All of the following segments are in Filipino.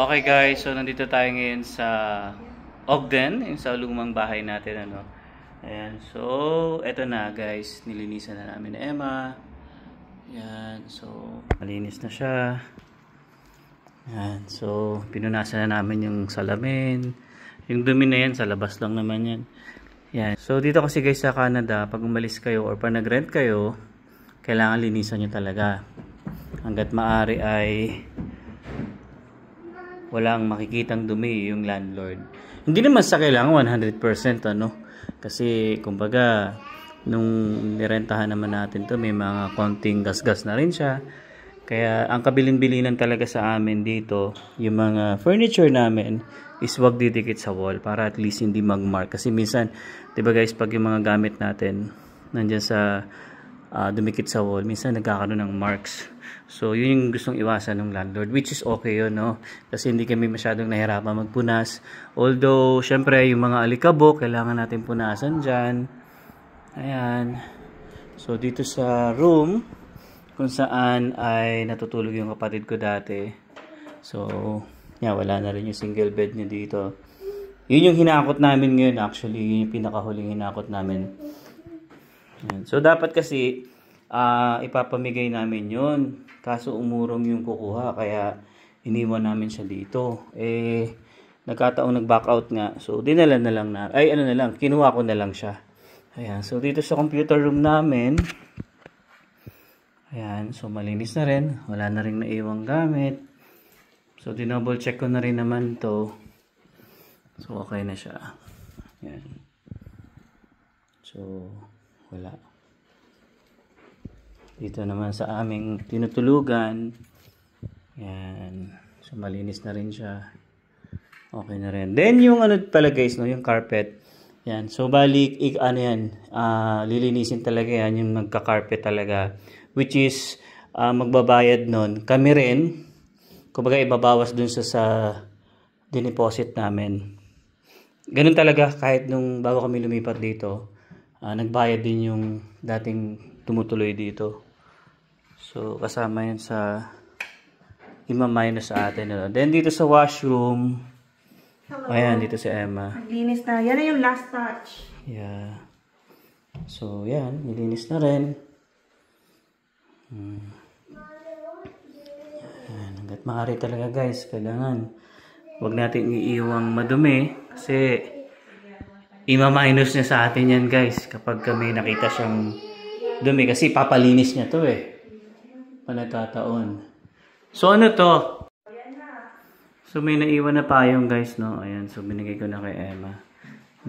Okay guys, so nandito tayo ngayon sa Ogden, yung sa lumang bahay natin, ano. Ayan, so eto na guys, nilinisan na namin ni Emma. Ayan, so malinis na siya. Ayan, so pinunasan na namin yung salamin. Yung dumi na yan, sa labas lang naman yan. Ayan, so dito kasi guys sa Canada, pag umalis kayo or pag nag-rent kayo, kailangan linisan nyo talaga. Hanggat maaari ay walang makikitang dumi yung landlord. Hindi naman sa kailangan 100% ano. Kasi kumbaga nung nirentahan naman natin to, may mga konting gasgas na rin siya. Kaya ang kabilin-bilinan talaga sa amin dito, yung mga furniture namin is wag didikit sa wall para at least hindi magmark. Kasi minsan, 'di ba guys, pag yung mga gamit natin nandiyan sa dumikit sa wall, minsan nagkakaroon ng marks. So, yun yung gustong iwasan ng landlord, which is okay yun, no? Kasi hindi kami masyadong nahirapan magpunas. Although, syempre, yung mga alikabok, kailangan natin punasan dyan. Ayan. So, dito sa room, kung saan ay natutulog yung kapatid ko dati. So, yeah, wala na rin yung single bed niya dito. Yun yung hinakot namin ngayon, actually. Yun yung pinakahuling hinakot namin. Ayan. So, dapat kasi ipapamigay namin yun. Kaso umurong yung kukuha, kaya iniwan namin siya dito. Nagkataong nag-back out nga. So, dinala na lang na, kinuha ko na lang siya. Ayan, so dito sa computer room namin, ayan, so malinis na rin. Wala na rin naiwang gamit. So, dinouble check ko na rin naman to. So, okay na siya. Ayan. So, wala. Dito naman sa aming tinutulugan. Yan. So, malinis na rin siya. Okay na rin. Then, yung ano pala guys, no, yung carpet. Yan. So, balik, lilinisin talaga yan, yung magka-carpet talaga. Which is, magbabayad nun. Kami rin, kumbaga ibabawas dun sa dineposit namin. Ganun talaga, kahit nung bago kami lumipat dito, nagbayad din yung dating tumutuloy dito. So, kasama yun sa ima-minus sa atin. Ano. Then, dito sa washroom. Hello. Ayan, dito si Emma. Naglinis na. Yan na yung last touch. Yeah. So, yan. Nilinis na rin. Ayan. Hanggat maaari talaga guys. Kailangan huwag natin iiwang madumi. Kasi ima-minus niya sa atin yan guys. Kapag kami nakita siyang dumi. Kasi papalinis niya to eh. Panatataon. So, ano to? So, may naiwan na payong guys, no? Ayan. So, binigay ko na kay Emma.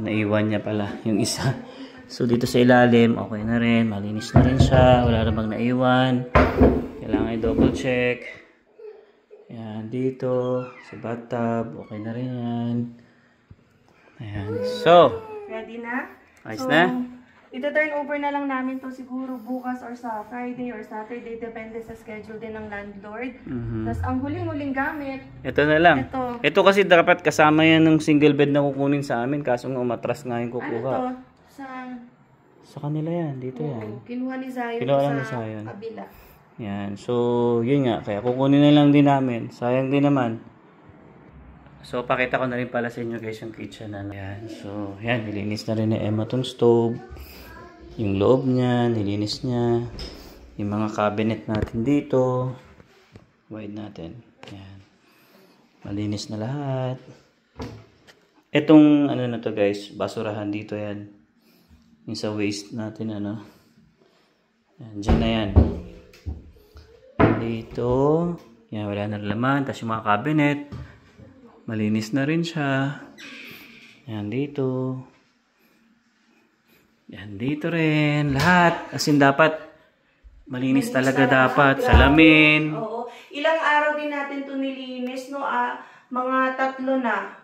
Naiwan niya pala yung isa. So, dito sa ilalim, okay na rin. Malinis na rin siya. Wala na bang naiwan. Kailangan i-double check. Ayan. Dito. Sa bathtub. Okay na rin yan. Ayan. So, ready na? Ayos na? Ito-turn over na lang namin to siguro bukas or sa Friday or Saturday. Depende sa schedule din ng landlord. Tapos ang huling-huling gamit. Ito na lang. Ito kasi dapat kasama yan ng single bed na kukunin sa amin. Kaso nga umatras nga yung kukuha. Ano to? Sa kanila yan. Dito yan. Kinuha ni Zion sa kabila. Yan. So, yun nga. Kaya kukunin na lang din namin. Sayang din naman. So, pakita ko na rin pala sa inyo guys yung kitchen na. Yan. So, yan. Nilinis na rin ni Emma tong stove. Yung loob niya, nilinis niya. Yung mga cabinet natin dito. Wide natin. Yan. Malinis na lahat. Etong, ano na to guys, basurahan dito yan. Yung sa waste natin, ano. Yan, dyan na yan. Dito. Yan, wala na laman. Tapos yung mga cabinet. Malinis na rin siya. Yan, dito. Yan, dito rin. Lahat. As in, dapat malinis talaga dapat. Salamin. Oo. Ilang araw din natin ito nilinis, no? Mga 3 na.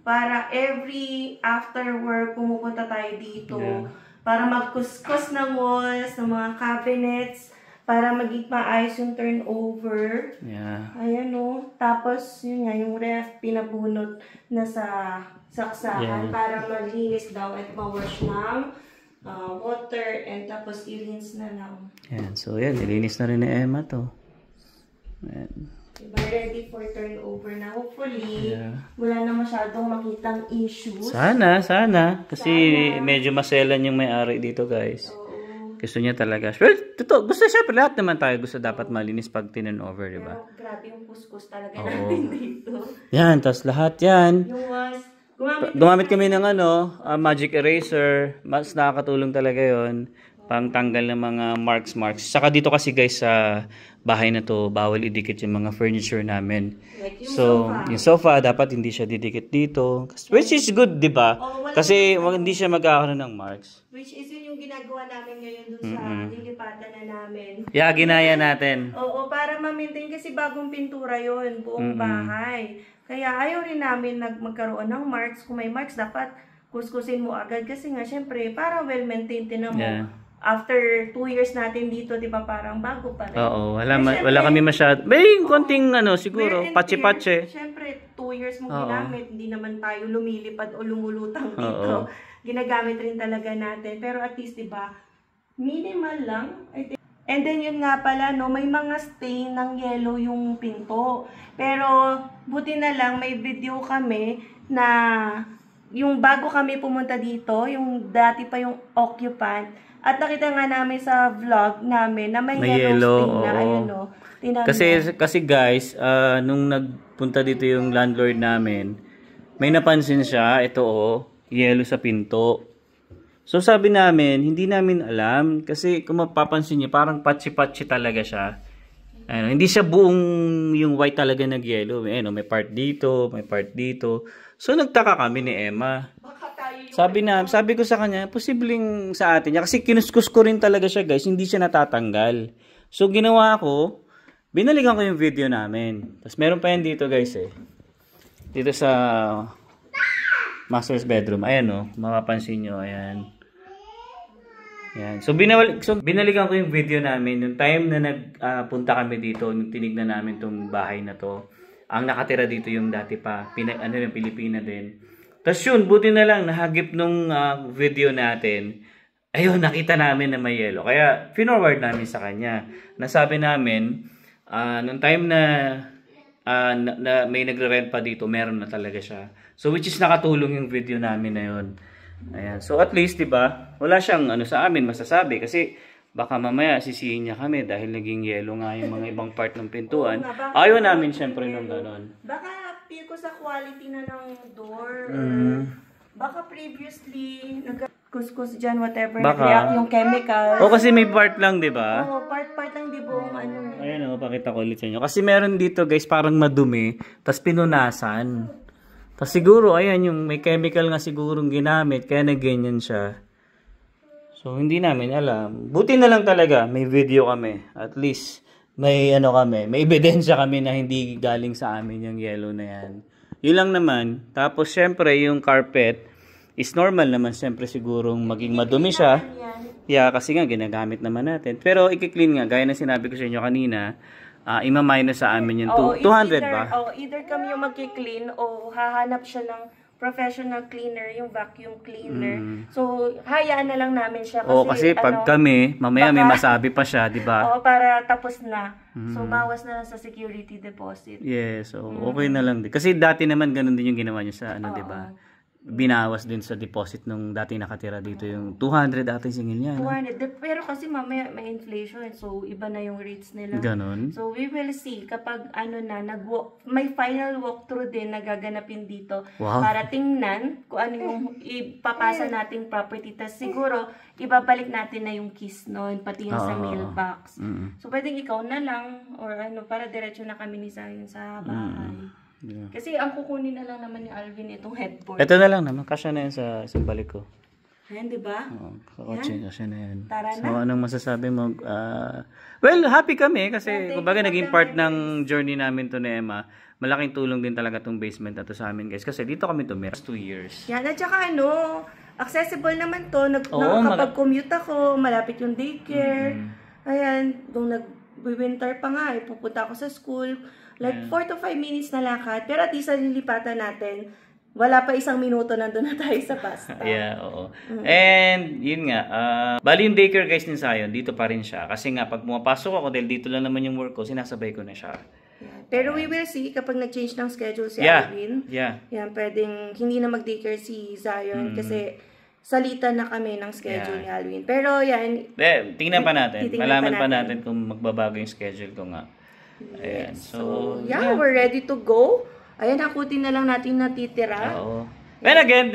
Para every after work, pumupunta tayo dito. Yeah. Para magkuskus ng walls, ng mga cabinets. Para maging maayos yung turnover. Yeah. Ayan, no? Tapos, yun nga, yung ref, pinabunot na sa saksakan. Yeah. Para malinis daw at ma-wash ng water and tapos i-rinse na lang. Yan. So, yan. Nilinis na rin ni Emma to. Ayan. Diba, ready for turnover na. Hopefully, wala na masyadong makitang issues. Sana. Kasi medyo maselan yung may-ari dito, guys. Gusto niya talaga. Well, totoo. Gusto siya. Lahat naman tayo gusto dapat malinis pag turnover, diba? Pero grabe yung kuskus talaga natin dito. Yan, tas lahat yan. Yung was, Gumamit kami ng magic eraser. Mas nakakatulong talaga yon pang tanggal ng mga marks. Saka dito kasi guys sa bahay na to, bawal idikit yung mga furniture namin. Like yung sofa dapat hindi siya didikit dito. Which is good, di ba? Kasi hindi siya magkakaroon ng marks. Which is yun yung ginagawa namin ngayon dun sa nilipatan na namin. Yeah, ginaya natin. Oo, para ma-maintain kasi bagong pintura yun, buong bahay. Kaya ayaw rin namin magkaroon ng marks. Kung may marks, dapat kuskusin mo agad. Kasi nga, syempre, para well-maintained din mo. Yeah. After 2 years natin dito, di ba, parang bago pa rin. Oo, wala kami masyado. May konting siguro, patsi-patsi. Syempre, 2 years mo ginamit. Hindi naman tayo lumilipad o lumulutang dito. Ginagamit rin talaga natin. Pero at least, di ba, minimal lang. And then yun nga pala, no, may mga stain ng yellow yung pinto. Pero buti na lang, may video kami na yung bago kami pumunta dito, yung dati pa yung occupant. At nakita nga namin sa vlog namin na may yellow stain na. Ayun, no. Kasi guys, nung nagpunta dito yung landlord namin, may napansin siya, ito yellow sa pinto. So sabi namin, hindi namin alam kasi kung mapapansin niyo parang patsi-patsi talaga siya. Hindi siya buong yung white talaga nag-yellow. May part dito, may part dito. So nagtaka kami ni Emma. Sabi ko sa kanya, posibleng sa atin niya kasi kinuskus ko rin talaga siya, guys, hindi siya natatanggal. So ginawa ko, binalikan ko yung video namin. Tapos meron pa yan dito, guys, dito sa master's bedroom. Ayan, mapapansin nyo, ayan. Yan. So binalikan ko yung video namin yung time na nagpunta kami dito, nung tinignan namin tong bahay na to. Ang nakatira dito yung dati pa, yung Pilipina din. Tapos yun, buti na lang nahagip nung video natin. Ayun, nakita namin na may yellow. Kaya finorward namin sa kanya. Nasabi namin, nung time na may nagre-rent pa dito, meron na talaga siya. So which is nakatulong yung video namin na yun. Ayan. So at least, 'di ba? Wala siyang sa amin masasabi kasi baka mamaya sisihin niya kami dahil naging yellow nga yung mga ibang part ng pintuan. Ayaw namin syempre nung gano'n. Baka feel ko sa quality na ng door. Baka previously nagkuskus diyan whatever react yung chemical. Kasi may part lang, 'di ba? Part lang di buong Ayun pakita ko ulit sa inyo. Kasi meron dito, guys, parang madumi, tas pinunasan. Tapos siguro, ayan, yung may chemical nga sigurong ginamit, kaya nagganyan siya. So, hindi namin alam. Buti na lang talaga, may video kami. At least, may may ebidensya kami na hindi galing sa amin yung yellow na yan. Yun lang naman. Tapos, syempre, yung carpet is normal naman. Syempre, sigurong maging madumi siya. Yeah, kasi nga, ginagamit naman natin. Pero, i-clean nga, gaya na sinabi ko sa inyo kanina, ima-minus sa amin yung 200 ba? Either kami yung magki-clean o hahanap siya ng professional cleaner, yung vacuum cleaner. So, hayaan na lang namin siya kasi pag kami, mamaya may masabi pa siya, di ba? Para tapos na. So, bawas na lang sa security deposit. Yes, so okay na lang din. Kasi dati naman ganun din yung ginawa niya sa di ba? Binawas din sa deposit nung dati nakatira dito yung 200 dati singil niya. 200. Pero kasi mamaya may inflation, so iba na yung rates nila. Ganon. So we will see kapag may final walkthrough din na gaganapin dito para tingnan kung ano yung ipapasa nating property. Tapos siguro ibabalik natin na yung keys noon, pati yung sa mailbox. So pwedeng ikaw na lang or para diretso na kami ni Zion sa bahay. Yeah. Kasi ang kukunin na lang naman ni Alvin itong headboard. Ito na lang naman. Kasya na yan sa isang balik ko. Ayan, di ba? Kasya na yan. Tara na. So, anong masasabi mo? Well, happy kami kasi kumbaga naging part ng journey namin to ni Emma. Malaking tulong din talaga tong basement na to sa amin, guys. Kasi dito kami tumira 2 years. Yan, at saka accessible naman to. Nakapag-commute ako, malapit yung daycare. Ayan, nung nag-winter pa nga, pupunta ako sa school. Like 4 to 5 minutes na lakad. Pero at least nililipatan natin, wala pa 1 minuto nandun na tayo sa bus stop. Yeah, oo. And yun nga, bali yung daycare, guys, ni Zion, dito pa rin siya. Kasi nga, pag pumapasok ako, dahil dito lang naman yung work ko, sinasabay ko na siya. Pero we will see kapag nag-change ng schedule si Yeah. Alvin. Yeah. Yan, pwedeng hindi na mag-daycare si Zion kasi salitan na kami ng schedule ni Alvin. Pero yan, tingnan pa natin. titingnan Malaman pa pa natin. natin kung magbabago yung schedule ko nga. Ayan. So, yeah, we're ready to go. Ayan, hakutin na lang natin natitira. Oo. Well, again,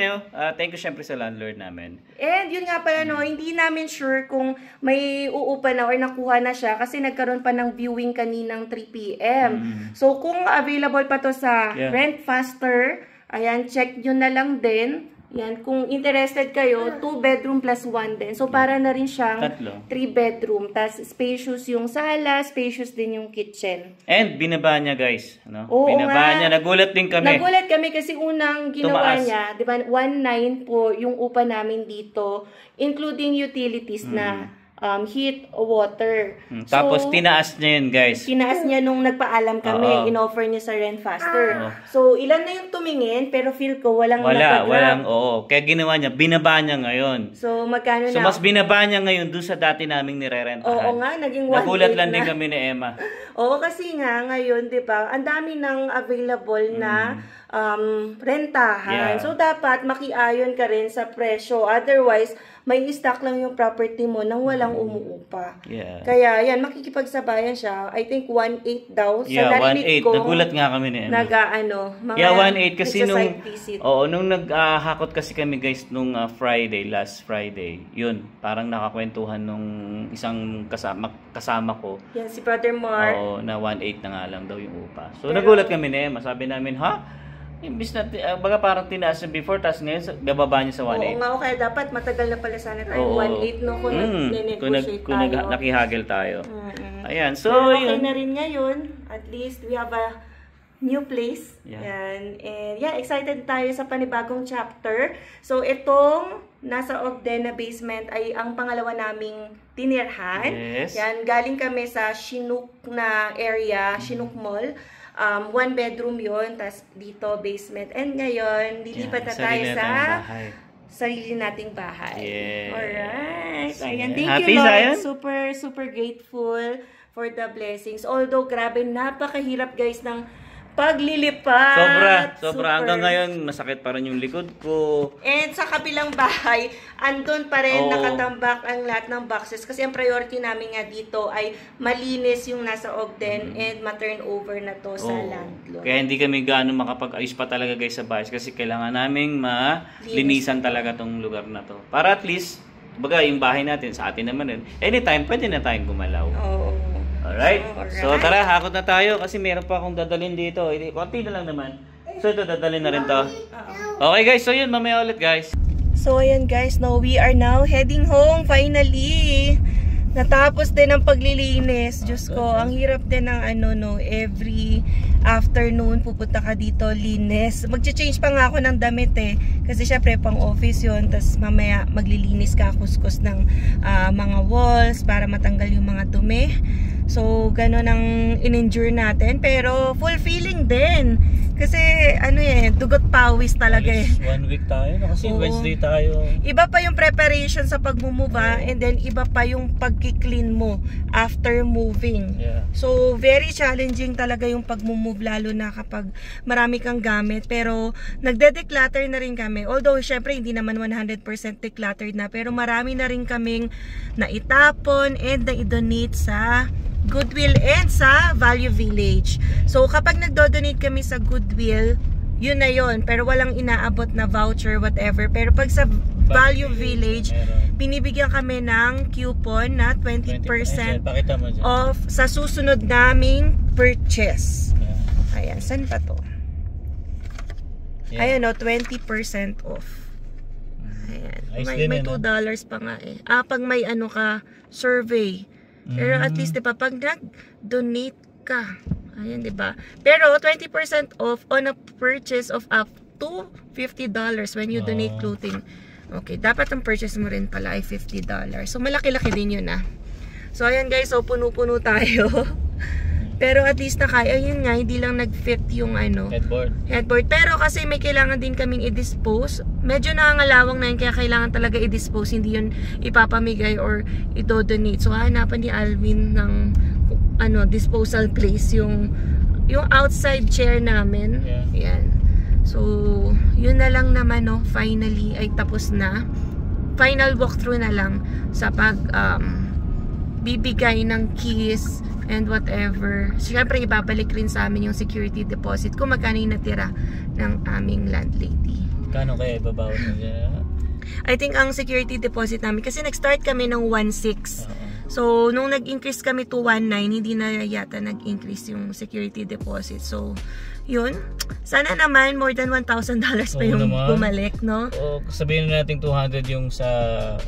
thank you syempre sa landlord namin. And yun nga pala, no, hindi namin sure kung may uupa na or nakuha na siya kasi nagkaroon pa ng viewing kaninang 3 p.m. So, kung available pa to sa Rent Faster, ayan, check nyo na lang din. Yan, kung interested kayo, 2 bedroom plus 1 din. So, para na rin siyang 3 bedroom. Tapos, spacious yung sala, spacious din yung kitchen. And, binaba niya, guys. No? Oo binaba nga. niya. Nagulat din kami. Nagulat kami kasi unang ginawa Tumaas. niya, di ba, 1.9 po yung upa namin dito, including utilities na heat, water. Tapos, tinaas niya yun, guys. Tinaas niya nung nagpaalam kami, in-offer niya sa Rent Faster. So, ilan na yung tumingin, pero feel ko walang Walang, oo. Kaya ginawa niya, binaba niya ngayon. So, magkano So, na? mas binaba niya ngayon doon sa dati naming nirerentahan. Oo nga, naging 1.8 Nagulat lang na. din kami ni Emma. Oo, kasi nga, ngayon, di ba, ang dami ng available na rentahan. Yeah. So, dapat makiayon ka rin sa presyo. Otherwise, may stock lang yung property mo nang walang umuupa. Yeah. Kaya, yan, makikipagsabayan siya. I think 1.8 daw. Sa Yeah, narinig 1.8. ko, Nagulat nga kami ni Emma. mga Yeah, 1.8 kasi nung nagsa-site visit. nung naghakot kasi kami guys nung last Friday. Yun, parang nakakwentuhan nung isang kasama ko. Yan, si Brother Mark. Oo, na 1.8 na nga lang daw yung upa. So nagulat kami ni Emma. Sabi namin, ha? Imbis na, baga parang tinaas niya before, tapos ngayon, gababa niya sa 1.8. Oo nga, kaya dapat matagal na pala sana tayo. 1.8 no, kung nag-negotiate kung nakihagel tayo. Ayan, so pero okay yun. na rin ngayon. At least, we have a new place. Yeah. Yan. And yeah, excited tayo sa panibagong chapter. So, itong nasa Ogden na basement ay ang pangalawa naming tinirhan. Yes. Yan, galing kami sa Chinook na area, Chinook Mall. 1 bedroom yon, tas dito basement. And ngayon, lilipat na tayo sa sarili nating bahay. Yes. Alright. Ayan, thank Happy, you, Lord. Zion? Super grateful for the blessings. Although, grabe, napakahirap guys ng paglilipat. Sobra. Hanggang ngayon, masakit pa rin yung likod ko. And sa kabilang bahay, andun pa rin nakatambak ang lahat ng boxes. Kasi ang priority namin nga dito ay malinis yung nasa Ogden and ma-turn over na to sa landlord. Kaya hindi kami gaano makapag-ayos pa talaga guys sa bahay kasi kailangan naming malinisan talaga tong lugar na to. Para at least, baga yung bahay natin, sa atin naman rin, anytime, pwede na tayong gumalaw. Oo. Alright? So tara, hakot na tayo kasi meron pa akong dadalhin dito. Konti na lang naman. So ito, dadalhin na rin to. Okay guys, so yun, mamaya ulit guys. So ayan guys, now we are now heading home finally. Natapos din ang paglilinis. Diyos ko, ang hirap din ng every afternoon pupunta ka dito, linis. Mag-change pa nga ako ng damit kasi syempre pang office yun. Tapos mamaya maglilinis ka, kuskus ng mga walls para matanggal yung mga dumi. So, gano'n ang in-endure natin. Pero, fulfilling din. Kasi, dugot pawis talaga 1 week tayo, kasi Wednesday tayo. Iba pa yung preparation sa pag-move, and then iba pa yung pag-clean mo after moving. Yeah. So, very challenging talaga yung pag-move, lalo na kapag marami kang gamit. Pero, nagde-declutter na rin kami. Although, syempre, hindi naman 100% decluttered na. Pero, marami na rin kaming naitapon and na-donate sa Goodwill and sa Value Village. So, kapag nagdo-donate kami sa Goodwill, yun na yun. Pero walang inaabot na voucher, whatever. Pero pag sa Value Village, binibigyan kami ng coupon na 20% off sa susunod naming purchase. Ayan, saan pa to? Ayan o, 20% off. Ayan. May $2 pa nga pag may ka, survey. Pero at least, diba, pag nag-donate ka, ayan, diba? Pero 20% off on a purchase of up to $50 when you donate clothing. Okay, dapat ang purchase mo rin pala ay $50. So, malaki-laki din yun So, ayan guys, so puno-puno tayo. Pero at least ayun nga, hindi lang nag-fit yung headboard. Pero kasi may kailangan din kaming i-dispose. Medyo nangangalawang na yun, kaya kailangan talaga i-dispose. Hindi yun ipapamigay or i-donate. So hanapan ni Alvin ng disposal place yung yung outside chair namin. Yeah. Yan. So, yun na lang naman, no, finally ay tapos na. Final walkthrough na lang sa pag bibigay ng keys and whatever. Siyempre, ibabalik rin sa amin yung security deposit kung magkano yung natira ng aming landlady. Kano kaya ibabawat niya? I think ang security deposit namin, kasi nag-start kami ng 1.6. So, nung nag-increase kami to 1.9, hindi na yata nag-increase yung security deposit. So, yun. Sana naman more than $1,000 pa yung bumalik, no? O, sabihin na natin 200 yung sa...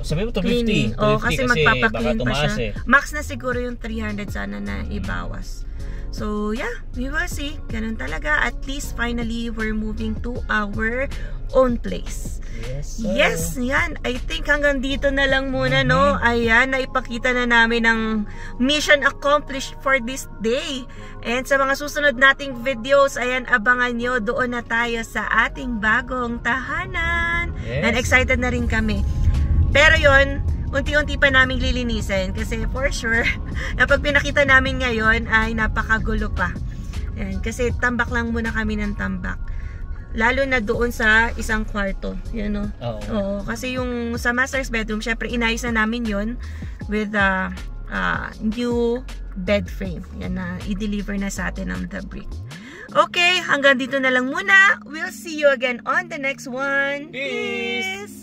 Sabihin mo 250. O, kasi magpapaklean pa siya. Eh. Max na siguro yung 300 sana na ibawas. So, yeah. We will see. Ganun talaga. At least, finally, we're moving to our own place. Yes, sir. Yes, yan. I think hanggang dito na lang muna, no? Ayan, naipakita na namin ang mission accomplished for this day. And sa mga susunod nating videos, ayan, abangan nyo. Doon na tayo sa ating bagong tahanan. Yes. And excited na rin kami. Pero yon, unti-unti pa namin lilinisin. Kasi for sure, pag pinakita namin ngayon ay napakagulo pa. Ayan, kasi tambak lang muna kami ng tambak. Lalo na doon sa isang kwarto. Yan, no? Oo. Kasi yung sa master's bedroom, syempre inayos na namin yun with a new bed frame. Yan na, i-deliver na sa atin ng The Brick. Okay, hanggang dito na lang muna. We'll see you again on the next one. Peace!